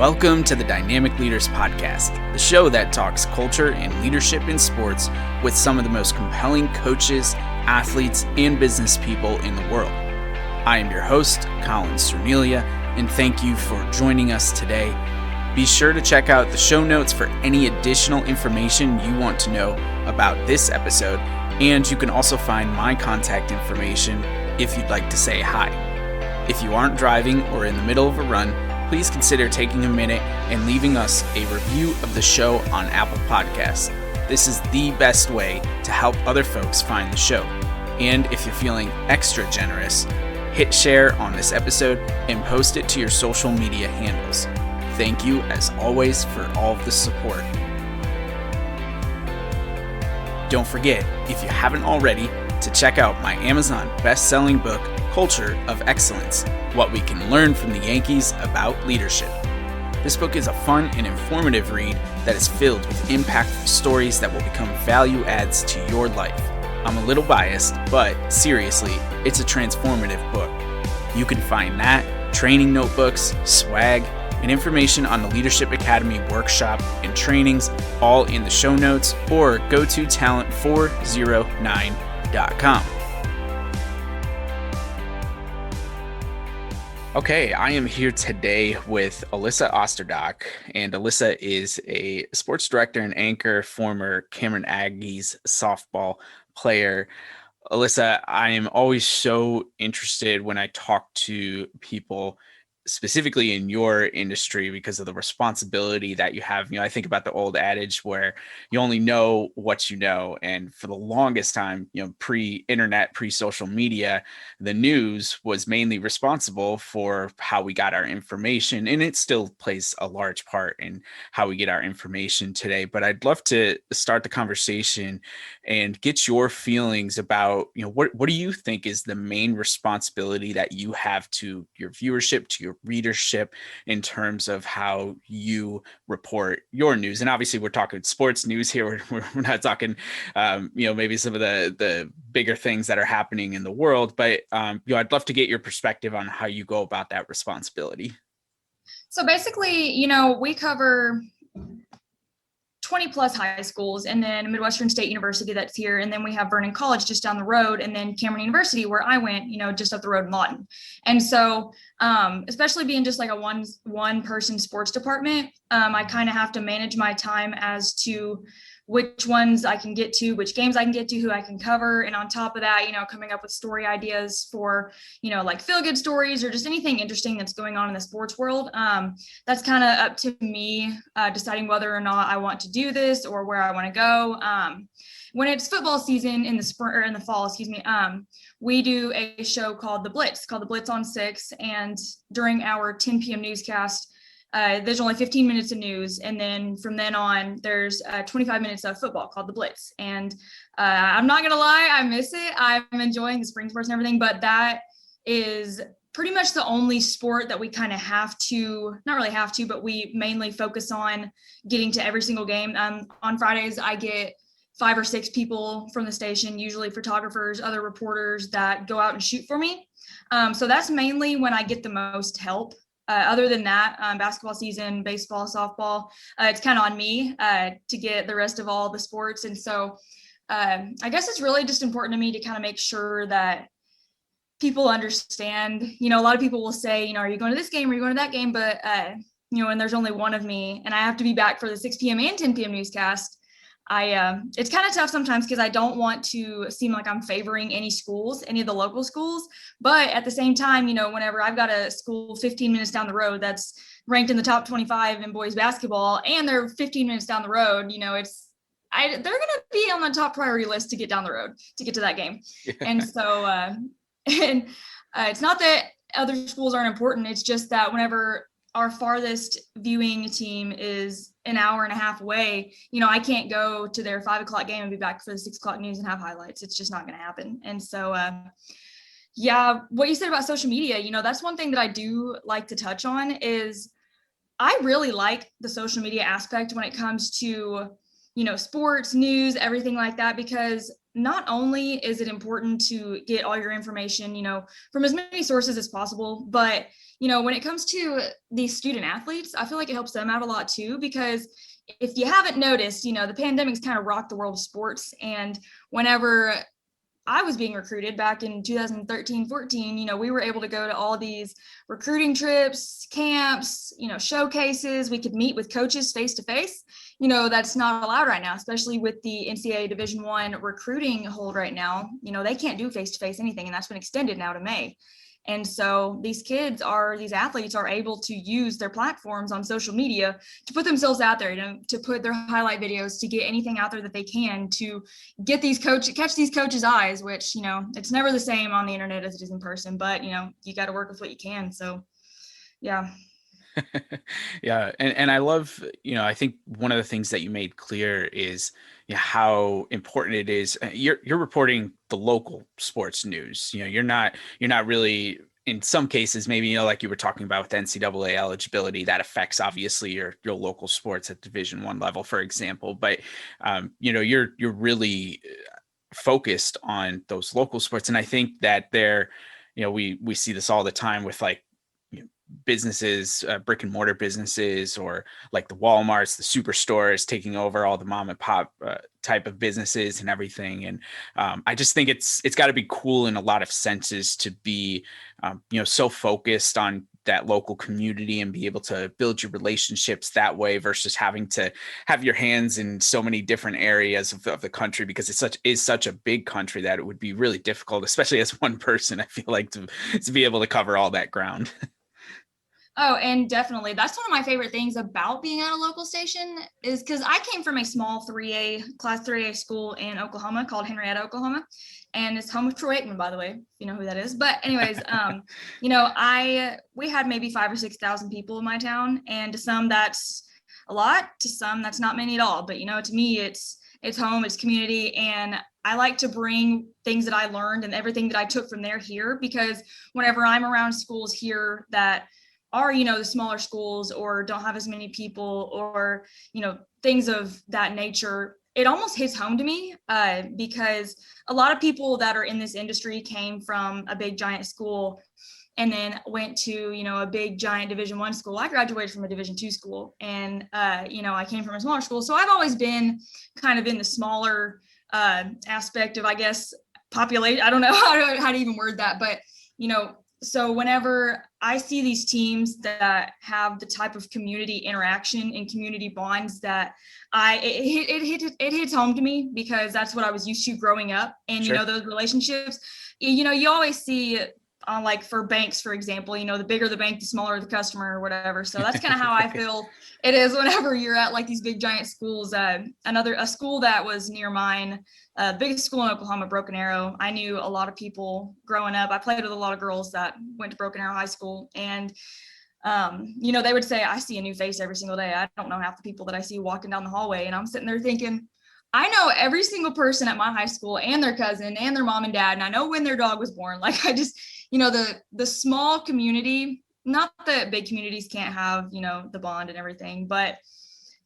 Welcome to the Dynamic Leaders Podcast, the show that talks culture and leadership in sports with some of the most compelling coaches, athletes, and business people in the world. I am your host, Colin, and thank you for joining us today. Be sure to check out the show notes for any additional information you want to know about this episode, and you can also find my contact information if you'd like to say hi. If you aren't driving or in the middle of a run, please consider taking a minute and leaving us a review of the show on Apple Podcasts. This is the best way to help other folks find the show. And if you're feeling extra generous, hit share on this episode and post it to your social media handles. Thank you, as always, for all of the support. Don't forget, if you haven't already, to check out my Amazon best-selling book, Culture of Excellence: What We Can Learn from the Yankees About Leadership. This book is a fun and informative read that is filled with impactful stories that will become value adds to your life. I'm a little biased, but seriously, it's a transformative book. You can find that, training notebooks, swag, and information on the Leadership Academy workshop and trainings all in the show notes, or go to talent409.com. Okay, I am here today with Alyssa Osterdock, and Alyssa is a sports director and anchor, former Cameron Aggies softball player. Alyssa, I am always so interested when I talk to people specifically in your industry because of the responsibility that you have. I think about the old adage where you only know what you know. And for the longest time, pre-internet, pre-social media, the news was mainly responsible for how we got our information. And it still plays a large part in how we get our information today. But I'd love to start the conversation and get your feelings about, what do you think is the main responsibility that you have to your viewership, to your readership, in terms of how you report your news? And obviously we're talking sports news here. We're not talking, maybe some of the bigger things that are happening in the world, but I'd love to get your perspective on how you go about that responsibility. So basically, we cover 20 plus high schools, and then Midwestern State University that's here. And then we have Vernon College just down the road, and then Cameron University, where I went, just up the road in Lawton. And so, especially being just like a one person sports department, I kind of have to manage my time as to which ones I can get to, which games I can get to, who I can cover. And on top of that, coming up with story ideas for, like feel good stories or just anything interesting that's going on in the sports world. That's kind of up to me deciding whether or not I want to do this or where I want to go. When it's football season in the spring or in the fall, we do a show called The Blitz on 6. And during our 10 p.m. newscast, there's only 15 minutes of news. And then from then on, there's 25 minutes of football called The Blitz. And I'm not going to lie, I miss it. I'm enjoying the spring sports and everything, but that is pretty much the only sport that we kind of have to, not really have to, but we mainly focus on getting to every single game. On Fridays, I get 5 or 6 people from the station, usually photographers, other reporters that go out and shoot for me. So that's mainly when I get the most help. Other than that, basketball season, baseball, softball, it's kind of on me to get the rest of all the sports. And so I guess it's really just important to me to kind of make sure that people understand, a lot of people will say, are you going to this game? Are you going to that game? But, and there's only one of me, and I have to be back for the 6 p.m. and 10 p.m. newscast. It's kind of tough sometimes because I don't want to seem like I'm favoring any of the local schools. But at the same time, whenever I've got a school 15 minutes down the road that's ranked in the top 25 in boys basketball, and they're 15 minutes down the road, they're going to be on the top priority list to get down the road to get to that game. Yeah. And so, it's not that other schools aren't important. It's just that whenever our farthest viewing team is an hour and a half away, I can't go to their 5 o'clock game and be back for the 6 o'clock news and have highlights. It's just not going to happen. And so, what you said about social media, that's one thing that I do like to touch on is I really like the social media aspect when it comes to, sports, news, everything like that, because not only is it important to get all your information, from as many sources as possible, but, when it comes to these student athletes, I feel like it helps them out a lot too, because if you haven't noticed, the pandemic's kind of rocked the world of sports. And whenever I was being recruited back in 2013, 14, we were able to go to all these recruiting trips, camps, showcases. We could meet with coaches face to face. That's not allowed right now, especially with the NCAA Division I recruiting hold right now. They can't do face to face anything, and that's been extended now to May. And so these athletes are able to use their platforms on social media to put themselves out there, to put their highlight videos, to get anything out there that they can to get catch these coaches' eyes, which, it's never the same on the internet as it is in person, but, you got to work with what you can. So, yeah. Yeah. And I love, I think one of the things that you made clear is how important it is. You're reporting the local sports news. You're not really, in some cases, maybe, like you were talking about with NCAA eligibility, that affects obviously your local sports at Division I level, for example. But, you're really focused on those local sports. And I think that we see this all the time with like, businesses, brick and mortar businesses, or like the Walmarts, the superstores taking over all the mom and pop type of businesses and everything. And I just think it's got to be cool in a lot of senses to be, so focused on that local community and be able to build your relationships that way versus having to have your hands in so many different areas of the country, because it's such a big country that it would be really difficult, especially as one person, I feel like, to be able to cover all that ground. Oh, and definitely. That's one of my favorite things about being at a local station, is because I came from a small class 3A school in Oklahoma called Henrietta, Oklahoma. And it's home of Troy Aikman, by the way, if you know who that is. But anyways, we had maybe 5,000 or 6,000 people in my town. And to some that's a lot, to some that's not many at all. But, to me, it's home, it's community. And I like to bring things that I learned and everything that I took from there here, because whenever I'm around schools here that are, the smaller schools or don't have as many people, or, things of that nature, it almost hits home to me, because a lot of people that are in this industry came from a big giant school and then went to, a big giant Division I school. I graduated from a Division II school, and, I came from a smaller school. So I've always been kind of in the smaller aspect of, I guess, population. I don't know how to even word that, but, so whenever I see these teams that have the type of community interaction and community bonds that it hits home to me, because that's what I was used to growing up. And, Sure. those relationships, you always see on, like, for banks, for example, the bigger the bank, the smaller the customer or whatever. So that's kind of how I feel it is whenever you're at like these big giant schools. A school that was near mine, biggest school in Oklahoma, Broken Arrow. I knew a lot of people growing up. I played with a lot of girls that went to Broken Arrow High School, and they would say, I see a new face every single day. I don't know half the people that I see walking down the hallway. And I'm sitting there thinking, I know every single person at my high school and their cousin and their mom and dad. And I know when their dog was born. Like, I just, the small community, not that big communities can't have, the bond and everything, but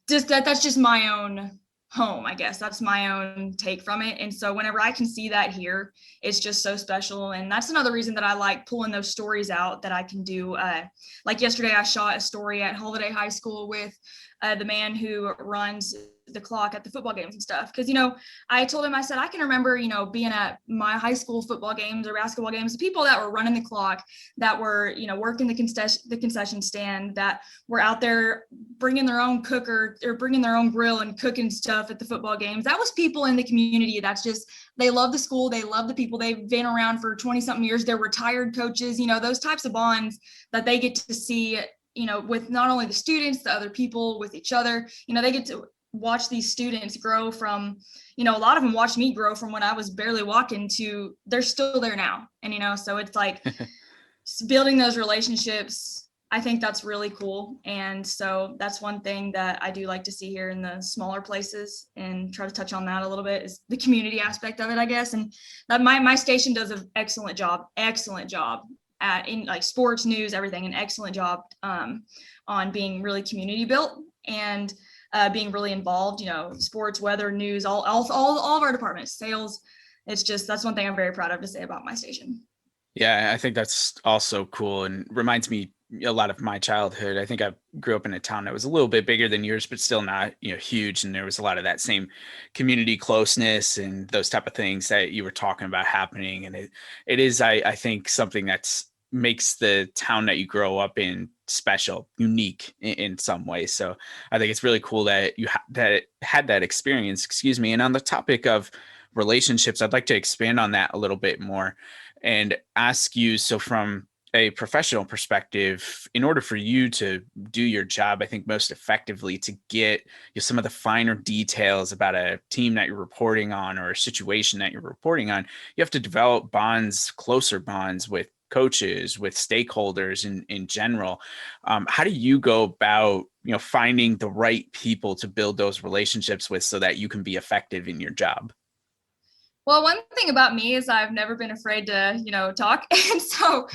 just that's just my own home, I guess. That's my own take from it. And so whenever I can see that here, it's just so special. And that's another reason that I like pulling those stories out that I can do. Like yesterday, I shot a story at Holiday High School with the man who runs the clock at the football games and stuff. Because, I told him, I said, I can remember, being at my high school football games or basketball games, the people that were running the clock, that were, working the concession stand, that were out there bringing their own cooker or bringing their own grill and cooking stuff at the football games. That was people in the community. That's just, they love the school. They love the people. They've been around for 20 something years. They're retired coaches, those types of bonds that they get to see, with not only the students, the other people, with each other. They get to watch these students grow from, a lot of them watched me grow from when I was barely walking to they're still there now. And, so it's like building those relationships. I think that's really cool. And so that's one thing that I do like to see here in the smaller places, and try to touch on that a little bit, is the community aspect of it, I guess. And that my station does an excellent job at, in like sports news, everything, an excellent job on being really community built and being really involved, sports, weather, news, all of our departments, sales, it's just, that's one thing I'm very proud of to say about my station. Yeah, I think that's also cool and reminds me a lot of my childhood. I think I grew up in a town that was a little bit bigger than yours, but still not, huge. And there was a lot of that same community closeness and those type of things that you were talking about happening. And it is, I think, something that's makes the town that you grow up in special, unique in some way. So I think it's really cool that that it had that experience. Excuse me. And on the topic of relationships, I'd like to expand on that a little bit more and ask you, so from a professional perspective, in order for you to do your job, I think most effectively, to get some of the finer details about a team that you're reporting on or a situation that you're reporting on, you have to develop bonds, closer bonds with coaches, with stakeholders in general. How do you go about finding the right people to build those relationships with so that you can be effective in your job? Well, one thing about me is I've never been afraid to, talk. And so,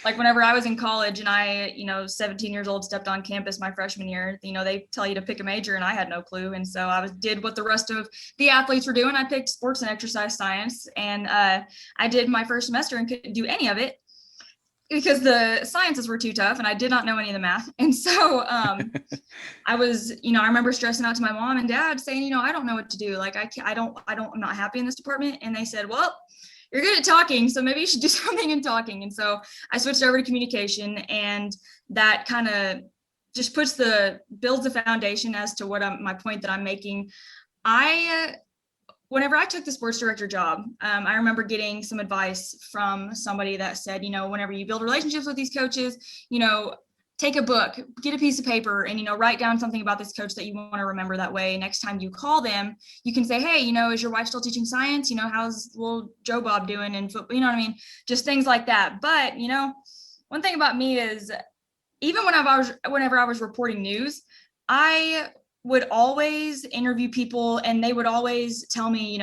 like whenever I was in college and I, 17 years old, stepped on campus my freshman year, they tell you to pick a major and I had no clue. And so did what the rest of the athletes were doing. I picked sports and exercise science, and I did my first semester and couldn't do any of it because the sciences were too tough and I did not know any of the math. And so I was, I remember stressing out to my mom and dad saying, I don't know what to do. Like, I'm not happy in this department. And they said, well, you're good at talking, so maybe you should do something in talking. And so I switched over to communication, and that kind of just builds the foundation as to my point that I'm making. Whenever I took the sports director job, I remember getting some advice from somebody that said, whenever you build relationships with these coaches, take a book, get a piece of paper, and, write down something about this coach that you want to remember. That way, next time you call them, you can say, hey, is your wife still teaching science? How's little Joe Bob doing in football? You know what I mean? Just things like that. But, one thing about me is even whenever I was reporting news, I would always interview people and they would always tell me,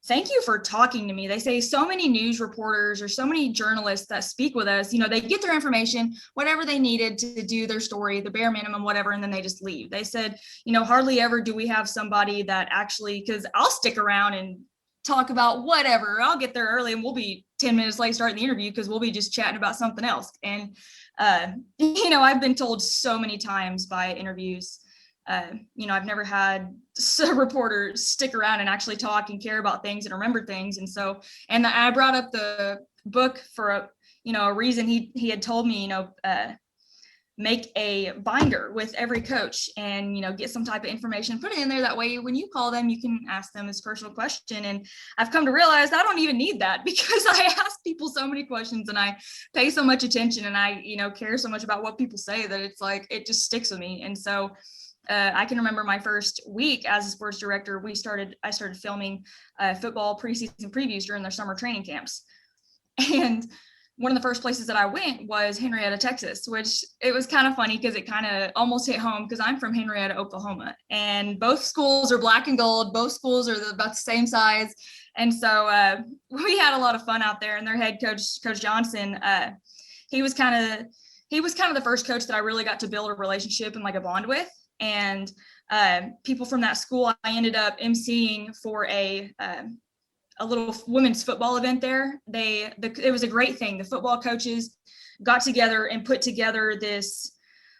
thank you for talking to me. They say so many news reporters or so many journalists that speak with us, they get their information, whatever they needed to do their story, the bare minimum, whatever, and then they just leave. They said, hardly ever do we have somebody that actually, because I'll stick around and talk about whatever. I'll get there early and we'll be 10 minutes late starting the interview because we'll be just chatting about something else. And, I've been told so many times by interviews, I've never had a reporter stick around and actually talk and care about things and remember things. And so, and I brought up the book for a reason. He had told me, make a binder with every coach and, get some type of information, put it in there. That way, when you call them, you can ask them this personal question. And I've come to realize I don't even need that because I ask people so many questions and I pay so much attention and I, care so much about what people say that it's like, it just sticks with me. And so, I can remember my first week as a sports director, I started filming football preseason previews during their summer training camps. And one of the first places that I went was Henrietta, Texas, which it was kind of funny because it kind of almost hit home because I'm from Henrietta, Oklahoma, and both schools are black and gold. Both schools are about the same size. And so we had a lot of fun out there, and their head coach, Coach Johnson, he was kind of the first coach that I really got to build a relationship and like a bond with. And people from that school, I ended up emceeing for a little women's football event there. It was a great thing. The football coaches got together and put together this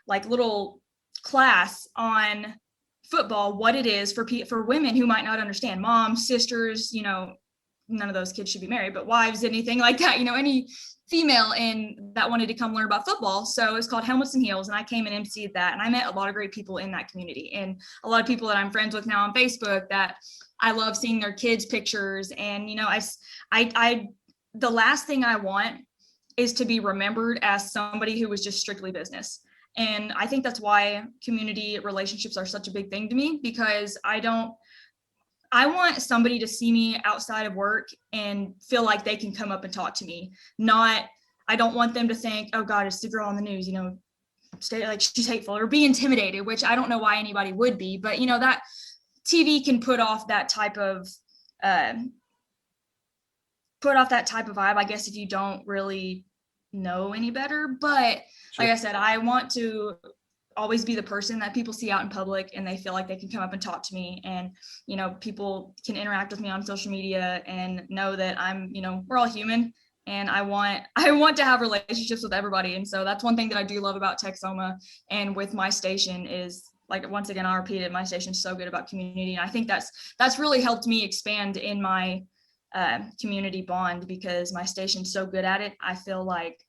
like little class on football, what it is for women who might not understand, moms, sisters, none of those kids should be married, but wives, anything like that, any female that wanted to come learn about football. So it's called Helmets and Heels. And I came and emceed that. And I met a lot of great people in that community and a lot of people that I'm friends with now on Facebook that I love seeing their kids' pictures. And, the last thing I want is to be remembered as somebody who was just strictly business. And I think that's why community relationships are such a big thing to me, because I want somebody to see me outside of work and feel like they can come up and talk to me. I don't want them to think, oh God, it's the girl on the news, stay like she's hateful or be intimidated, which I don't know why anybody would be, but that TV can put off that type of vibe, I guess, if you don't really know any better. But sure. Like I said, I want to always be the person that people see out in public and they feel like they can come up and talk to me, and people can interact with me on social media and know that I'm, we're all human, and I want to have relationships with everybody. And so that's one thing that I do love about Texoma and with my station is, like, once again, I'll repeat it, my station's so good about community, and I think that's really helped me expand in my community bond, because my station's so good at it. I feel like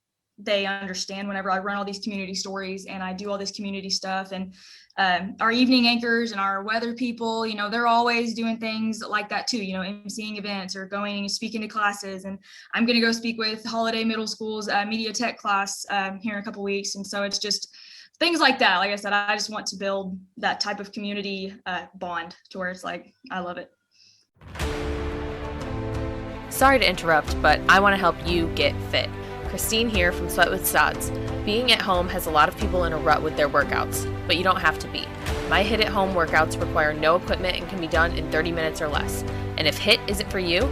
they understand whenever I run all these community stories and I do all this community stuff. And our evening anchors and our weather people, they're always doing things like that too, emceeing events or going and speaking to classes. And I'm going to go speak with Holiday Middle School's media tech class here in a couple weeks. And so it's just things like that. Like I said, I just want to build that type of community bond to where it's like, I love it. Sorry to interrupt, but I want to help you get fit. Christine here from Sweat with Sods. Being at home has a lot of people in a rut with their workouts, but you don't have to be. My HIIT at home workouts require no equipment and can be done in 30 minutes or less. And if HIIT isn't for you,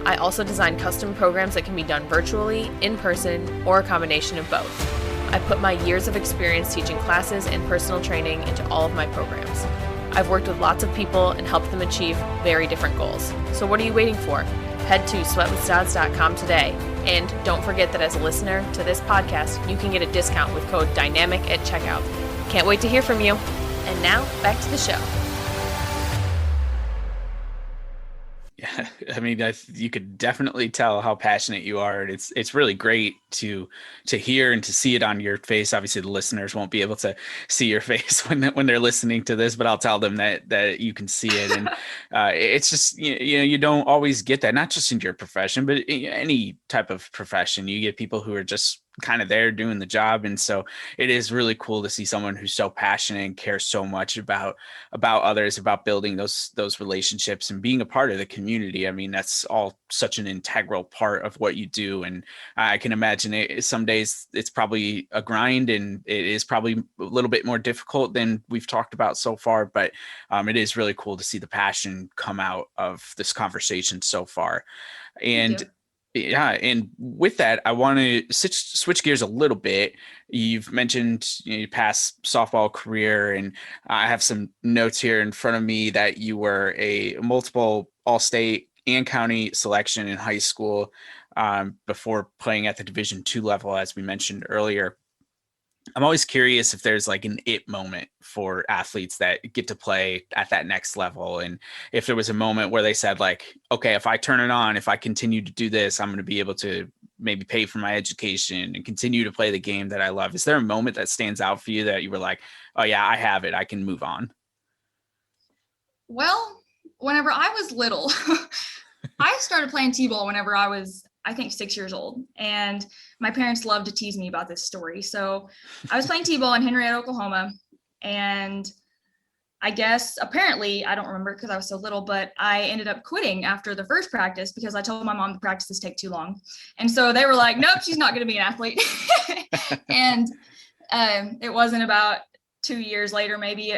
I also design custom programs that can be done virtually, in person, or a combination of both. I put my years of experience teaching classes and personal training into all of my programs. I've worked with lots of people and helped them achieve very different goals. So what are you waiting for? Head to sweatwithsods.com today. And don't forget that as a listener to this podcast, you can get a discount with code DYNAMIC at checkout. Can't wait to hear from you. And now, back to the show. Yeah, I mean, you could definitely tell how passionate you are. It's really great to hear and to see it on your face. Obviously, the listeners won't be able to see your face when they're listening to this, but I'll tell them that you can see it. And it's just you don't always get that, not just in your profession, but in any type of profession. You get people who are just kind of there doing the job, and so it is really cool to see someone who's so passionate and cares so much about others, about building those relationships and being a part of the community. I mean, that's all such an integral part of what you do, and I can imagine some days it's probably a grind, and it is probably a little bit more difficult than we've talked about so far, but it is really cool to see the passion come out of this conversation so far. And yeah, and with that, I want to switch gears a little bit. You've mentioned your past softball career, and I have some notes here in front of me that you were a multiple all-state and county selection in high school before playing at the Division II level, as we mentioned earlier. I'm always curious if there's like an it moment for athletes that get to play at that next level. And if there was a moment where they said like, okay, if I turn it on, if I continue to do this, I'm going to be able to maybe pay for my education and continue to play the game that I love. Is there a moment that stands out for you that you were like, oh yeah, I have it, I can move on? Well, whenever I was little, I started playing t-ball whenever I was, I think, 6 years old. And my parents loved to tease me about this story. So I was playing t-ball in Henrietta, Oklahoma. And I guess apparently, I don't remember because I was so little, but I ended up quitting after the first practice because I told my mom the practices take too long. And so they were like, nope, she's not going to be an athlete. And it wasn't about 2 years later, maybe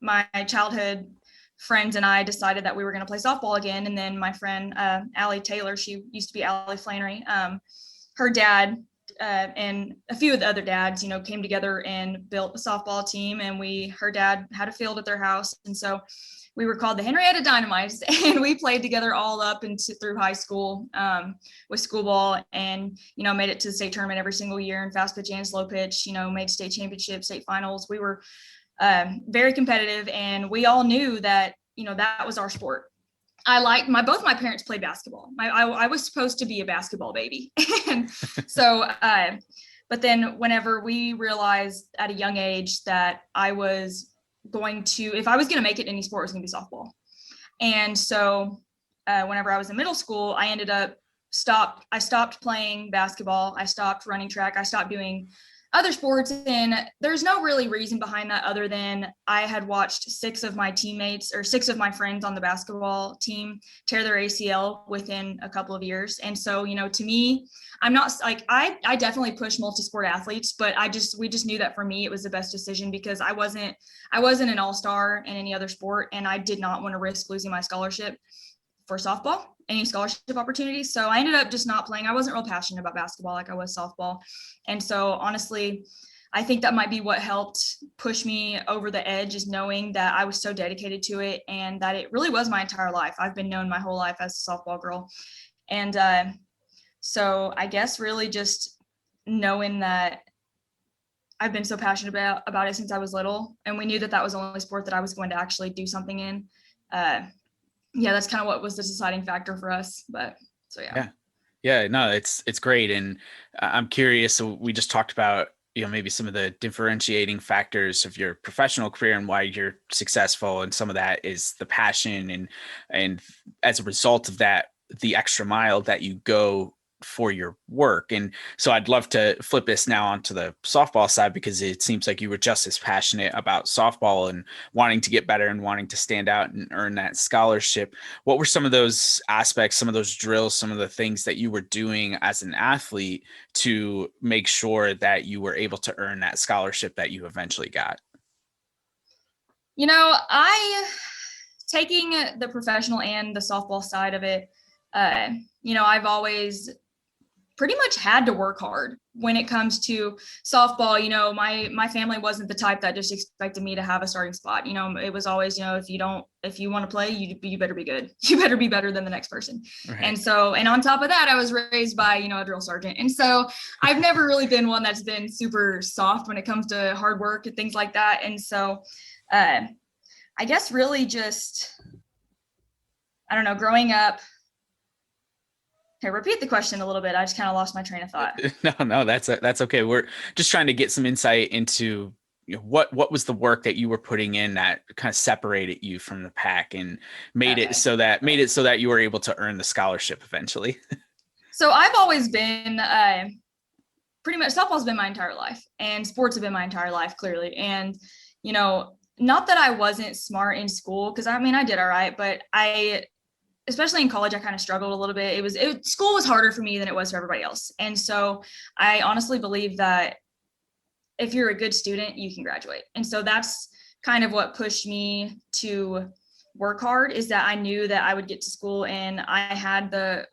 my childhood friends and I decided that we were going to play softball again. And then my friend, Allie Taylor, she used to be Allie Flannery, her dad and a few of the other dads, came together and built a softball team. And her dad had a field at their house. And so we were called the Henrietta Dynamites, and we played together all up and through high school with school ball, and, made it to the state tournament every single year in fast pitch and slow pitch, made state championships, state finals. We were very competitive, and we all knew that, that was our sport. Both my parents played basketball. I was supposed to be a basketball baby. And so, but then whenever we realized at a young age that if I was going to make it in any sport, it was going to be softball. And so whenever I was in middle school, I stopped playing basketball. I stopped running track. I stopped doing other sports, and there's no really reason behind that other than I had watched 6 of my friends on the basketball team tear their ACL within a couple of years. And so, to me, I'm not like, I definitely push multi-sport athletes, but we just knew that for me, it was the best decision because I wasn't an all-star in any other sport, and I did not want to risk losing my scholarship for softball, any scholarship opportunities. So I ended up just not playing. I wasn't real passionate about basketball like I was softball. And so honestly, I think that might be what helped push me over the edge, is knowing that I was so dedicated to it and that it really was my entire life. I've been known my whole life as a softball girl. And so I guess really just knowing that I've been so passionate about it since I was little, and we knew that that was the only sport that I was going to actually do something in. Yeah, that's kind of what was the deciding factor for us. But so yeah. Yeah, no, it's great. And I'm curious, so we just talked about, maybe some of the differentiating factors of your professional career and why you're successful. And some of that is the passion, and as a result of that, the extra mile that you go for your work. And so I'd love to flip this now onto the softball side, because it seems like you were just as passionate about softball and wanting to get better and wanting to stand out and earn that scholarship. What were some of those aspects, some of those drills, some of the things that you were doing as an athlete to make sure that you were able to earn that scholarship that you eventually got? Taking the professional and the softball side of it, I've always pretty much had to work hard when it comes to softball. My family wasn't the type that just expected me to have a starting spot. It was always, if you want to play, you better be good. You better be better than the next person. Right. And on top of that, I was raised by, a drill sergeant. And so I've never really been one that's been super soft when it comes to hard work and things like that. And so I guess really just, I don't know, growing up. Okay, repeat the question a little bit. I just kind of lost my train of thought. No, that's okay. We're just trying to get some insight into what was the work that you were putting in that kind of separated you from the pack and made it so that you were able to earn the scholarship eventually. So I've always been pretty much, softball's been my entire life, and sports have been my entire life, clearly. And not that I wasn't smart in school, because I did all right, but especially in college, I kind of struggled a little bit. School was harder for me than it was for everybody else. And so I honestly believe that if you're a good student, you can graduate. And so that's kind of what pushed me to work hard, is that I knew that I would get to school and I had the,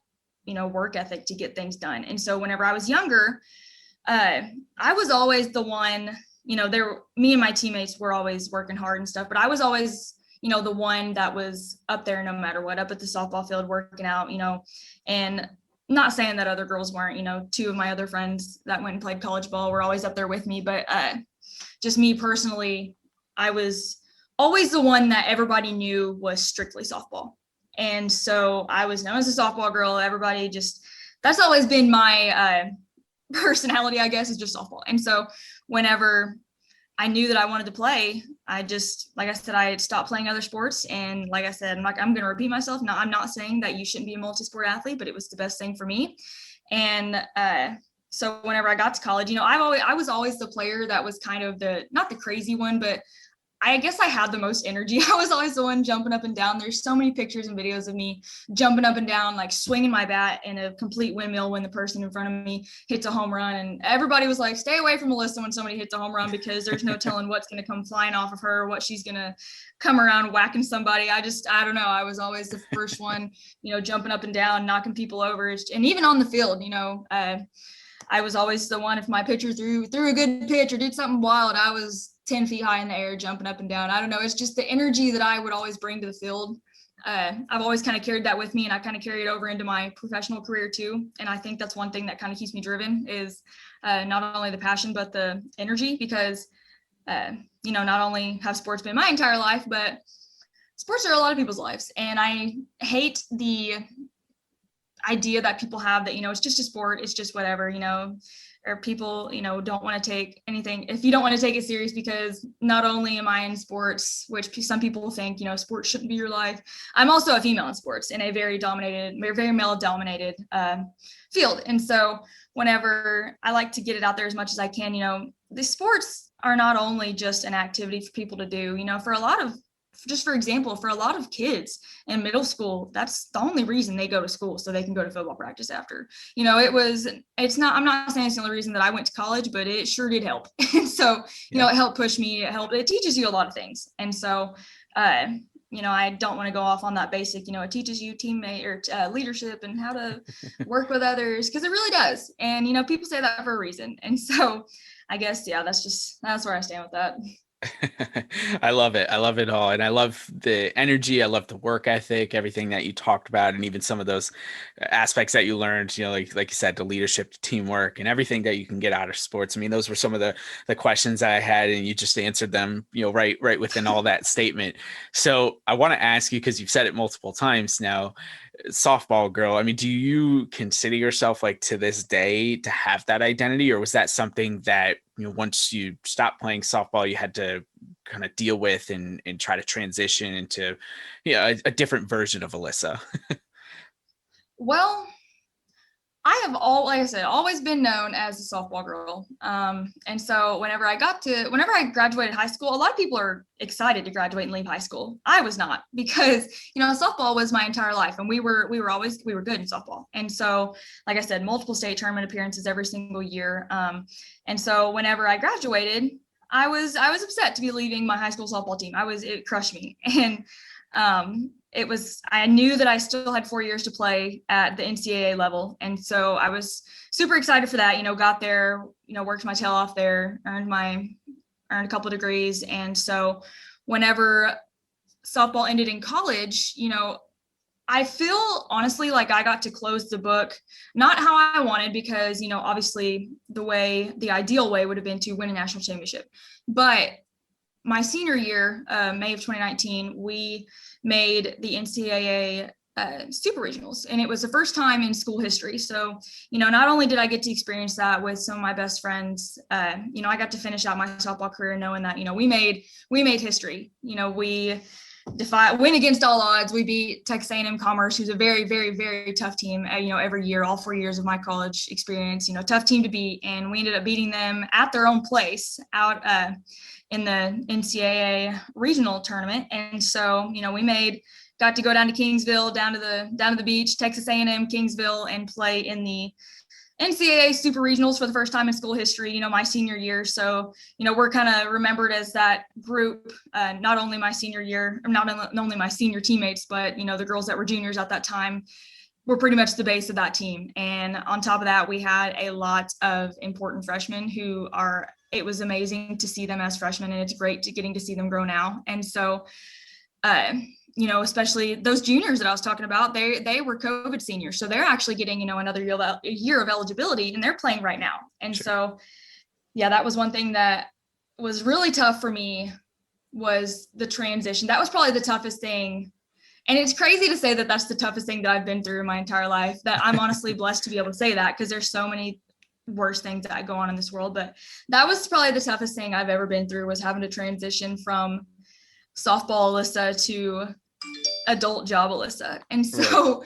work ethic to get things done. And so whenever I was younger, I was always the one, me and my teammates were always working hard and stuff, but I was always the one that was up there no matter what, up at the softball field working out, and not saying that other girls weren't. Two of my other friends that went and played college ball were always up there with me, but just me personally, I was always the one that everybody knew was strictly softball. And so I was known as a softball girl. Everybody that's always been my personality, I guess, is just softball. And so whenever I knew that I wanted to play, I just, like I said, I stopped playing other sports. And like I said, I'm going to repeat myself. No, I'm not saying that you shouldn't be a multi-sport athlete, but it was the best thing for me. And so whenever I got to college, I was always the player that was kind of not the crazy one, but I guess I had the most energy. I was always the one jumping up and down. There's so many pictures and videos of me jumping up and down, like swinging my bat in a complete windmill when the person in front of me hits a home run. And everybody was like, stay away from Alyssa when somebody hits a home run, because there's no telling what's going to come flying off of her, what she's going to come around whacking somebody. I don't know. I was always the first one, jumping up and down, knocking people over. And even on the field, I was always the one, if my pitcher threw a good pitch or did something wild, I was 10 feet high in the air, jumping up and down. I don't know. It's just the energy that I would always bring to the field. I've always kind of carried that with me, and I kind of carry it over into my professional career too. And I think that's one thing that kind of keeps me driven, is not only the passion, but the energy, because, not only have sports been my entire life, but sports are a lot of people's lives. And I hate the idea that people have that, it's just a sport, it's just whatever, or people, don't want to take anything, if you don't want to take it serious, because not only am I in sports, which some people think, sports shouldn't be your life, I'm also a female in sports in a very male dominated field. And so whenever I like to get it out there as much as I can, the sports are not only just an activity for people to do, for example, for a lot of kids in middle school, that's the only reason they go to school, so they can go to football practice after. I'm not saying it's the only reason that I went to college, but it sure did help. And so, it helped push me, it teaches you a lot of things. And so, I don't want to go off on that basic, it teaches you teammate or leadership and how to work with others, because it really does. And, people say that for a reason. And so I guess, yeah, that's where I stand with that. I love it. I love it all. And I love the energy. I love the work ethic, everything that you talked about, and even some of those aspects that you learned, like you said, the leadership, teamwork, and everything that you can get out of sports. I mean, those were some of the questions that I had, and you just answered them, right within all that statement. So I want to ask you, because you've said it multiple times now, softball girl. I mean, do you consider yourself, like, to this day, to have that identity, or was that something that, once you stopped playing softball, you had to kind of deal with and try to transition into, a different version of Alyssa? Well, I have like I said, always been known as a softball girl. And so whenever I graduated high school, a lot of people are excited to graduate and leave high school. I was not, because, softball was my entire life, and we were good in softball. And so, like I said, multiple state tournament appearances every single year. And so whenever I graduated, I was upset to be leaving my high school softball team. It crushed me. And I knew that I still had 4 years to play at the NCAA level. And so I was super excited for that, got there, worked my tail off there, earned a couple of degrees. And so whenever softball ended in college, I feel honestly like I got to close the book, not how I wanted, because, obviously the ideal way would have been to win a national championship. But my senior year, May of 2019, we made the NCAA super regionals, and it was the first time in school history. So, not only did I get to experience that with some of my best friends, I got to finish out my softball career knowing that, we made history. We win against all odds. We beat Texas A&M Commerce, who's a very, very, very tough team. Every year, all 4 years of my college experience, tough team to beat, and we ended up beating them at their own place out in the NCAA regional tournament. And so, got to go down to Kingsville, down to the beach, Texas A&M, Kingsville, and play in the NCAA super regionals for the first time in school history, my senior year. So, we're kind of remembered as that group, not only my senior year, not only my senior teammates, but, the girls that were juniors at that time were pretty much the base of that team. And on top of that, we had a lot of important freshmen it was amazing to see them as freshmen, and it's great getting to see them grow now. And so, especially those juniors that I was talking about, they were COVID seniors. So they're actually getting, another year of eligibility, and they're playing right now. And Sure. So, yeah, that was one thing that was really tough for me, was the transition. That was probably the toughest thing. And it's crazy to say that that's the toughest thing that I've been through my entire life, that I'm honestly blessed to be able to say that, because there's so many worse things that go on in this world. But that was probably the toughest thing I've ever been through, was having to transition from softball Alyssa to adult job Alyssa. And so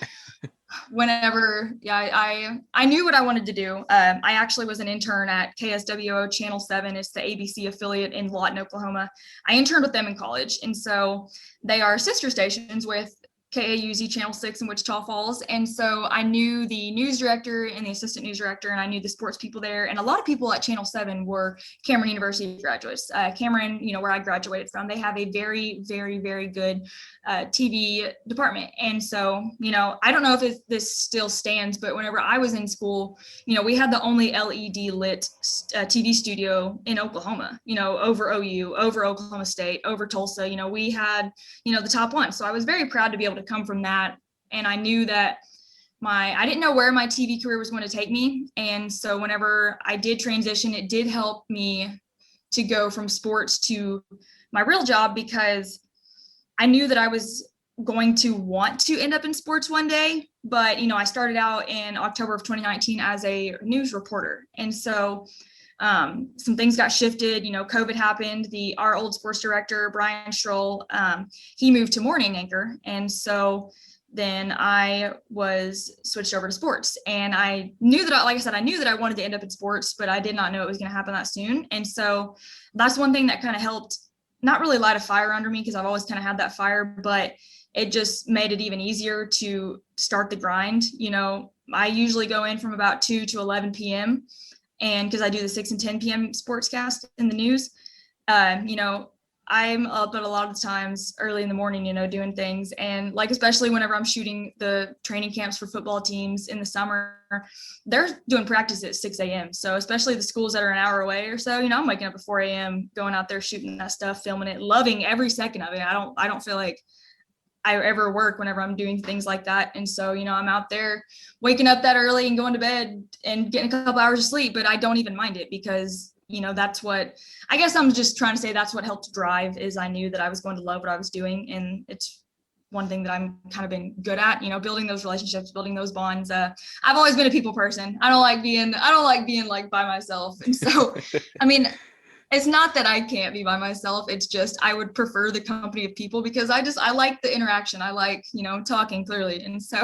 whenever, I knew what I wanted to do. I actually was an intern at KSWO Channel 7. It's the ABC affiliate in Lawton, Oklahoma. I interned with them in college. And so they are sister stations with KAUZ Channel 6 in Wichita Falls. And so I knew the news director and the assistant news director, and I knew the sports people there. And a lot of people at Channel 7 were Cameron University graduates. Cameron, where I graduated from, they have a very, very, very good TV department. And so, I don't know if this still stands, but whenever I was in school, we had the only LED lit TV studio in Oklahoma, over OU, over Oklahoma State, over Tulsa. We had, the top one. So I was very proud to be able to come from that. And I knew that I didn't know where my TV career was going to take me. And so whenever I did transition, it did help me to go from sports to my real job, because I knew that I was going to want to end up in sports one day. But, I started out in October of 2019 as a news reporter. And so some things got shifted, COVID happened. Our old sports director, Brian Stroll, he moved to morning anchor. And so then I was switched over to sports, and I knew that, like I said, I knew that I wanted to end up in sports, but I did not know it was going to happen that soon. And so that's one thing that kind of helped, not really light a fire under me, because I've always kind of had that fire, but it just made it even easier to start the grind. I usually go in from about 2 to 11 p.m. And because I do the 6 and 10 p.m. sportscast in the news, I'm up at a lot of times early in the morning, doing things. And like, especially whenever I'm shooting the training camps for football teams in the summer, they're doing practice at 6 a.m. So especially the schools that are an hour away or so, I'm waking up at 4 a.m., going out there, shooting that stuff, filming it, loving every second of it. I don't feel like I ever work whenever I'm doing things like that. And so, I'm out there waking up that early and going to bed and getting a couple hours of sleep, but I don't even mind it because that's what, I guess I'm just trying to say, that's what helped drive, is I knew that I was going to love what I was doing. And it's one thing that I'm kind of been good at, building those relationships, building those bonds. I've always been a people person. I don't like being like by myself. And so, I mean, it's not that I can't be by myself. It's just, I would prefer the company of people because I like the interaction. I like, talking clearly. And so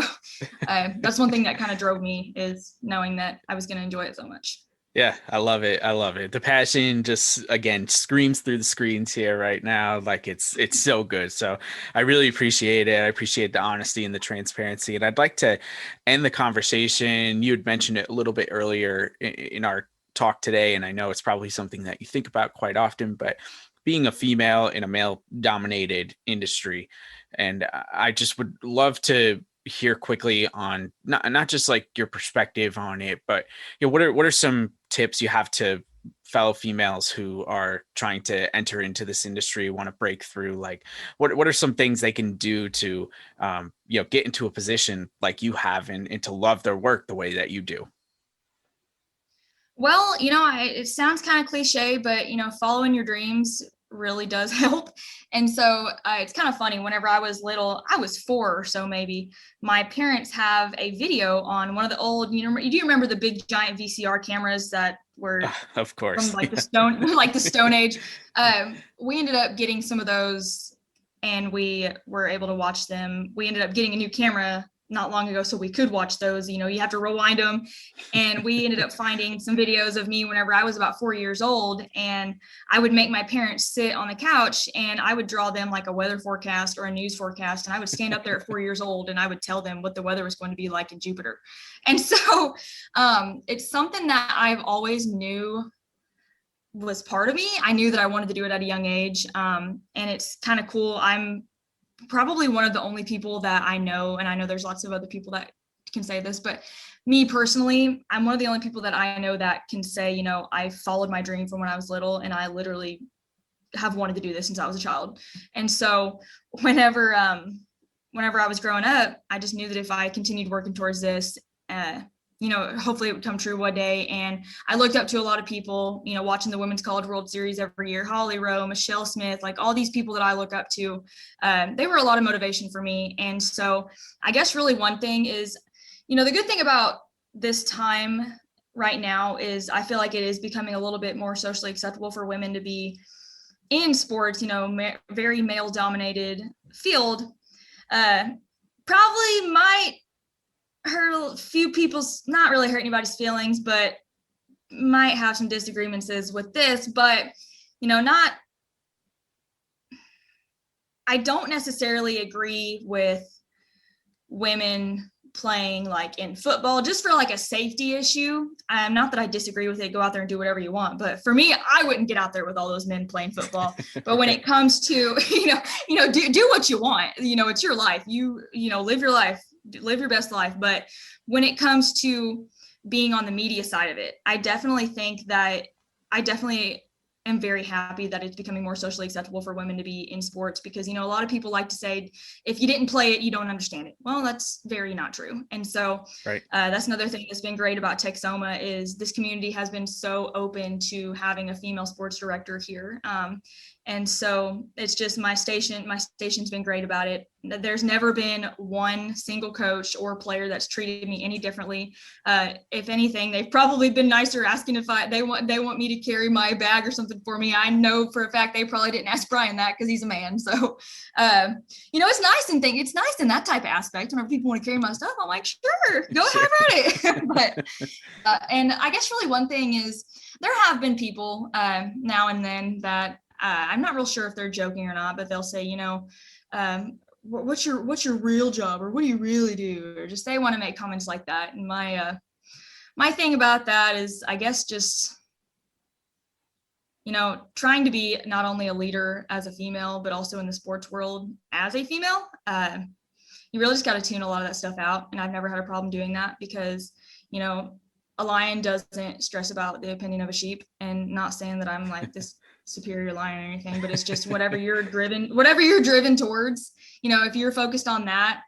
that's one thing that kind of drove me, is knowing that I was going to enjoy it so much. Yeah, I love it. I love it. The passion just, again, screams through the screens here right now. Like it's so good. So I really appreciate it. I appreciate the honesty and the transparency. And I'd like to end the conversation. You had mentioned it a little bit earlier in our talk today, and I know it's probably something that you think about quite often, but being a female in a male dominated industry. And I just would love to hear quickly on not just like your perspective on it, but what are some tips you have to fellow females who are trying to enter into this industry, want to break through? Like what are some things they can do to get into a position like you have and to love their work the way that you do? Well, it sounds kind of cliche, but following your dreams really does help. And so it's kind of funny. Whenever I was little, I was 4 or so maybe, my parents have a video on one of the old, do you remember the big giant VCR cameras that were of course from like the Stone Age? We ended up getting some of those and we were able to watch them. We ended up getting a new camera not long ago, so we could watch those. You have to rewind them. And we ended up finding some videos of me whenever I was about 4 years old. And I would make my parents sit on the couch and I would draw them like a weather forecast or a news forecast. And I would stand up there at 4 years old and I would tell them what the weather was going to be like in Jupiter. And so it's something that I've always knew was part of me. I knew that I wanted to do it at a young age. And it's kind of cool. I'm probably one of the only people that I know, and I know there's lots of other people that can say this, but me personally, I'm one of the only people that I know that can say, I followed my dream from when I was little, and I literally have wanted to do this since I was a child. And so whenever I was growing up, I just knew that if I continued working towards this, hopefully it would come true one day. And I looked up to a lot of people, watching the Women's College World Series every year, Holly Rowe, Michelle Smith, like all these people that I look up to, they were a lot of motivation for me. And so I guess really one thing is, the good thing about this time right now is I feel like it is becoming a little bit more socially acceptable for women to be in sports, very male dominated field. Probably might hurt a few people's, not really hurt anybody's feelings, but might have some disagreements with this, but I don't necessarily agree with women playing like in football just for like a safety issue. Not that I disagree with it, go out there and do whatever you want, but for me, I wouldn't get out there with all those men playing football. But when it comes to do what you want, it's your life, live your life, live your best life. But when it comes to being on the media side of it, I definitely think that I definitely am very happy that it's becoming more socially acceptable for women to be in sports, because a lot of people like to say, if you didn't play it, you don't understand it. Well, that's very not true. And so right. That's another thing that's been great about Texoma, is this community has been so open to having a female sports director here. And so it's just my station's been great about it. There's never been one single coach or player that's treated me any differently. If anything, they've probably been nicer, asking if they want me to carry my bag or something for me. I know for a fact they probably didn't ask Brian that because he's a man. So, it's nice in that type of aspect. Whenever people want to carry my stuff, I'm like, sure, go have at it. But, and I guess really one thing is there have been people now and then that I'm not real sure if they're joking or not, but they'll say, what's your real job, or what do you really do? Or just, they want to make comments like that. And my thing about that is, I guess, just trying to be not only a leader as a female, but also in the sports world as a female, you really just got to tune a lot of that stuff out. And I've never had a problem doing that because, a lion doesn't stress about the opinion of a sheep, and not saying that I'm like this superior lion or anything, but it's just whatever you're driven towards, if you're focused on that.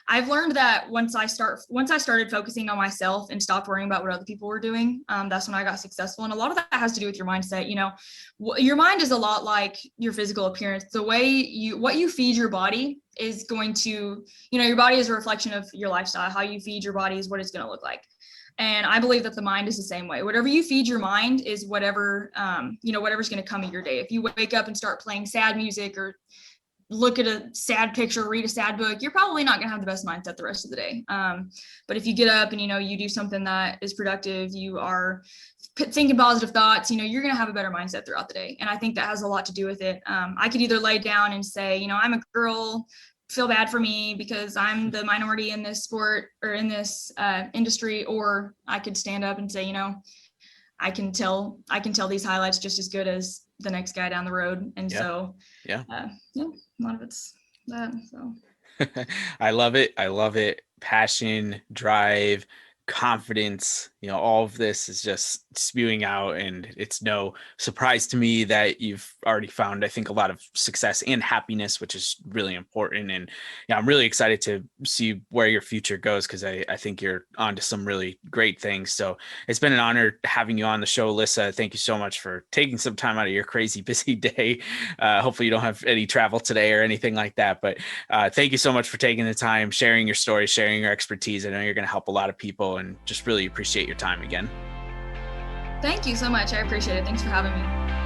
I've learned that once I started focusing on myself and stopped worrying about what other people were doing, that's when I got successful. And a lot of that has to do with your mindset. Your mind is a lot like your physical appearance. The way what you feed your body is going to, your body is a reflection of your lifestyle. How you feed your body is what it's going to look like. And I believe that the mind is the same way. Whatever you feed your mind is whatever, whatever's going to come in your day. If you wake up and start playing sad music or look at a sad picture, read a sad book, you're probably not going to have the best mindset the rest of the day. But if you get up and, you do something that is productive, you are thinking positive thoughts, you're going to have a better mindset throughout the day. And I think that has a lot to do with it. I could either lay down and say, I'm a girl, feel bad for me because I'm the minority in this sport or in this industry, or I could stand up and say, I can tell these highlights just as good as the next guy down the road. And a lot of it's that. So I love it. Passion, drive, confidence, all of this is just spewing out, and it's no surprise to me that you've already found, I think, a lot of success and happiness, which is really important. And I'm really excited to see where your future goes, because I think you're onto some really great things. So it's been an honor having you on the show, Alyssa. Thank you so much for taking some time out of your crazy busy day. Hopefully you don't have any travel today or anything like that, but thank you so much for taking the time, sharing your story, sharing your expertise. I know you're going to help a lot of people, and just really appreciate your time again. Thank you so much. I appreciate it. Thanks for having me.